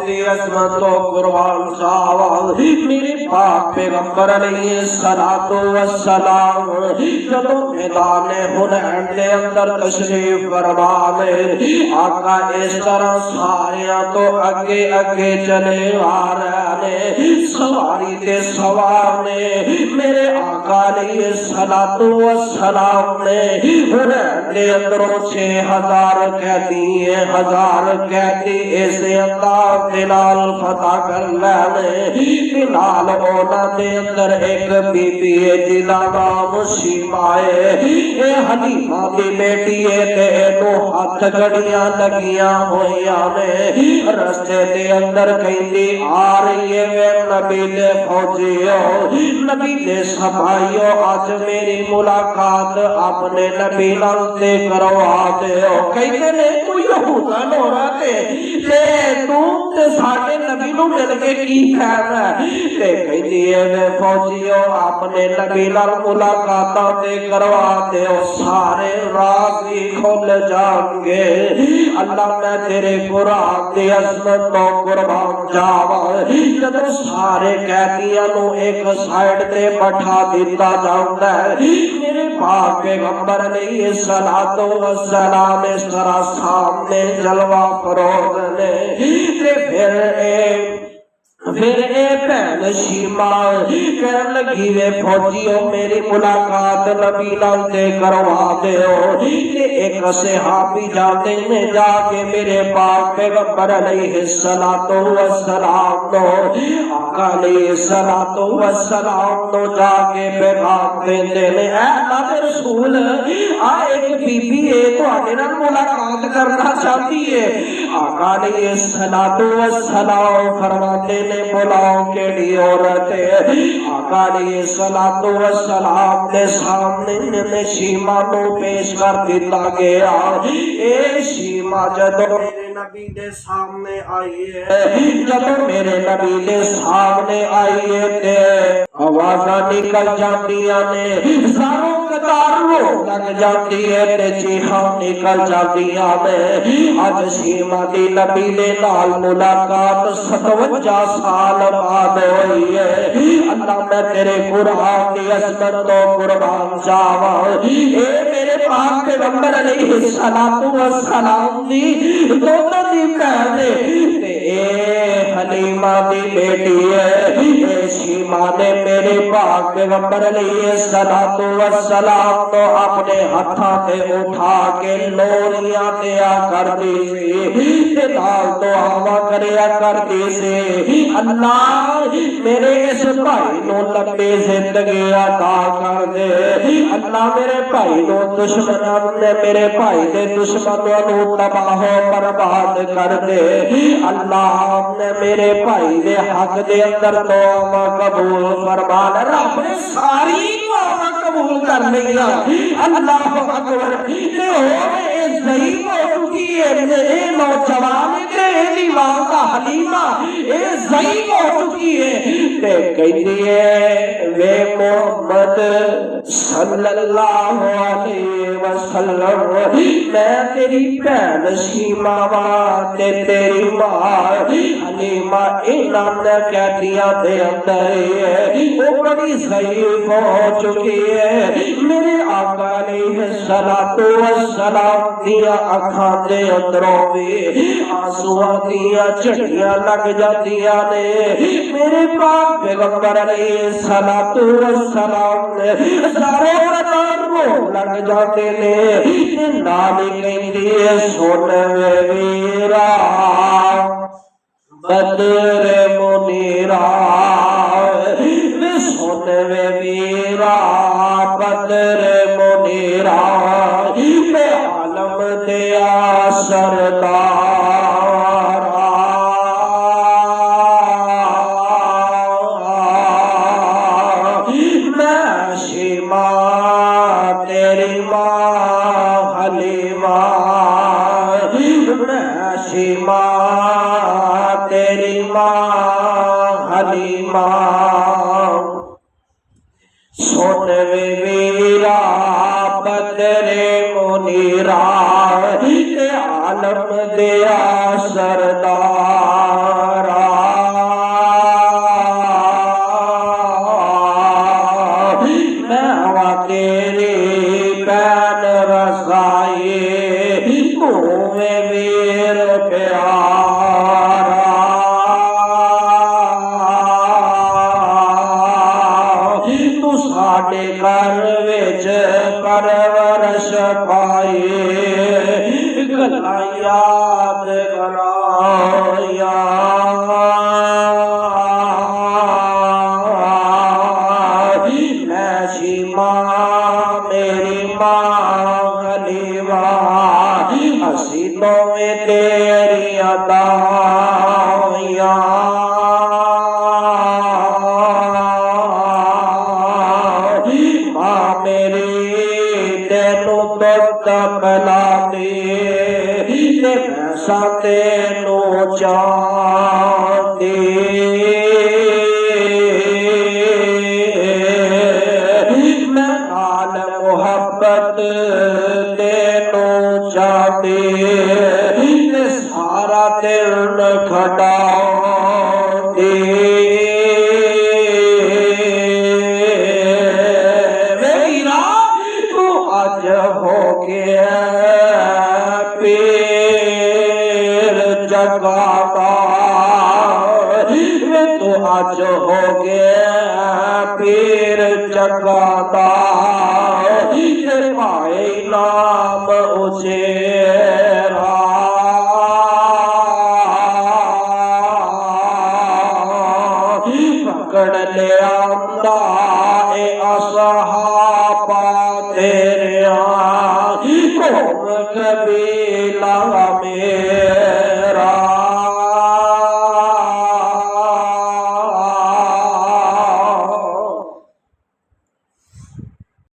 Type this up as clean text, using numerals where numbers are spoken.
دی عظمت و قربان جاواں میرے پاک پیغمبر علیہ الصلوۃ والسلام جدوں میدان حنین دے اندر تشریف فرما لے آقا اس طرح ساریاں تو اگے اگے چلے آ رہے نے سواری تے سوار نے میرے آقا علیہ الصلوۃ والسلام نے حنین دے اندروں 6000 قیدی 1000 قیدی اس انداز دے نال فتح کر لے نال اونا دے اندر ایک بی بی ہے جدا نام شیما ہے اے حلیمہ دی بیٹی ہے تے اینو ہاتھ گھڑیاں لگیاں ہویاں نے رستے دے اندر کہندی آ رہی ہے وے نبی دے فوجیو نبی دے سپاہیو آج میری ملاقات اپنے نبی نال تے کروا دیو کہندے نے کوئی یہودا نورا تے تو تے ساڈے نبی نو مل کے کی خیر ہے تے کہندی ہے فوجیو اپنے نبی نال ملاقاتاں تے کروا دیو سارے راز ہی کھل جان گے اللہ میں تیرے قرآن دی عظمت تو قربان جاواں جدوں سارے قیدیاں نو ایک سائیڈ تے بٹھا دیتا جاندا ہے میرے پاک پیغمبر علیہ الصلوۃ والسلام اس طرح سامنے جلوہ فروز نے تے پھر اے بہن شیما کہن لگی وے فوجیو میری ملاقات نبی نال تے کروا دیو تے ایک صحابی جاتے نے جا کے میرے پاک پیغمبر علیہ الصلوۃ والسلام نو آقا علیہ الصلوۃ والسلام نو جا کے پیغام دیندے نے اے اللہ دے رسول آ ایک بی بی ہے تواڈے نال ملاقات کرنا چاہتی ہے آقا علیہ الصلوۃ والسلام فرماتے نے بلاؤ کیڑی عورت ہے آقا علیہ الصلوۃ والسلام کے سامنے نے شیما کو پیش کر دیتا گیا اے شیما جدوں میرے نبی دے سامنے آئی ہے جدوں میرے نبی دے سامنے آئی ہے تے آوازاں نکل جاندیاں نے ساروں قطار رو لگ جاتی ہے تے چیخاں نکل جاندیاں نے اج شیما دی نبی دے نال ملاقات 57 سال بعد ہوئی ہے اللہ میں تیرے قرآن کی عظمت تو قربان جاواں اے میرے پاک پیغمبر علیہ الصلوۃ والسلام دی دونوں دی بہن تے اے حلیمہ دی بیٹی ہے اے شیما نے میرے پاک پیغمبر علیہ الصلوۃ والسلام کو اپنے ہتھاں تے اٹھا کے لوریاں دیا کرتی سی تے نال دعاواں کریا کرتی سی اللہ میرے اس بھائی نو لمبی زندگی عطا کر دے اللہ میرے بھائی نو دشمناں نے میرے بھائی دے دشمناں نو تباہ و برباد کر دے اللہ نے میرے بھائی دے حق دے اندر دعا قبول فرما رب نے ساری دعا قبول کر لیا اللہ اکبر تے اے ضعیف ہو چکی ہے اے نوجوان تے دیوان کا حلیمہ اے ضعیف ہو چکی ہے تے کہندی ہے وے محمد صلی اللہ علیہ وسلم میں تیری بہن شیما وا تے تیری ماں حلیمہ انہاں نے قیدیاں دے اندر ہے وہ بڑی ضعیف ہو چکی ہے میرے آقا علیہ الصلوۃ والسلام دیا اکھاں دے اندروں بھی آنسواں دیا چٹیاں لگ جاندیاں نے میرے پاک پیغمبر علیہ الصلوۃ والسلام نے سارے قطار رو لگ جاتے نے نال کہندی ہے سن ویرا بدر منیرا سن ویرا بدر منیرا میں عالم دیا سردار میں شیما تیری ماں حلیمہ میں شیما تیری ماں حلیمہ سن ویرا بدر منیرا عالم دیا سردار تو ساڈے گھر وچ پرورش پائے گلاں یاد کرایا میں سی ماں میری ماں حلیمہ اسی دوویں تیریاں دائیاں ماں میری تینوں دودھ پلاتی تے بھینساں تینوں چاندی میں نال محبت تینوں چاہتی تے سارا دل کھٹاؤندی میرا تو اج ہو گیا پیر جگاتا تو اج ہو گیا پیر جگاتا پائے نام اچیرا پکڑ لیا اے اصحابہ تیرے قوم کبھی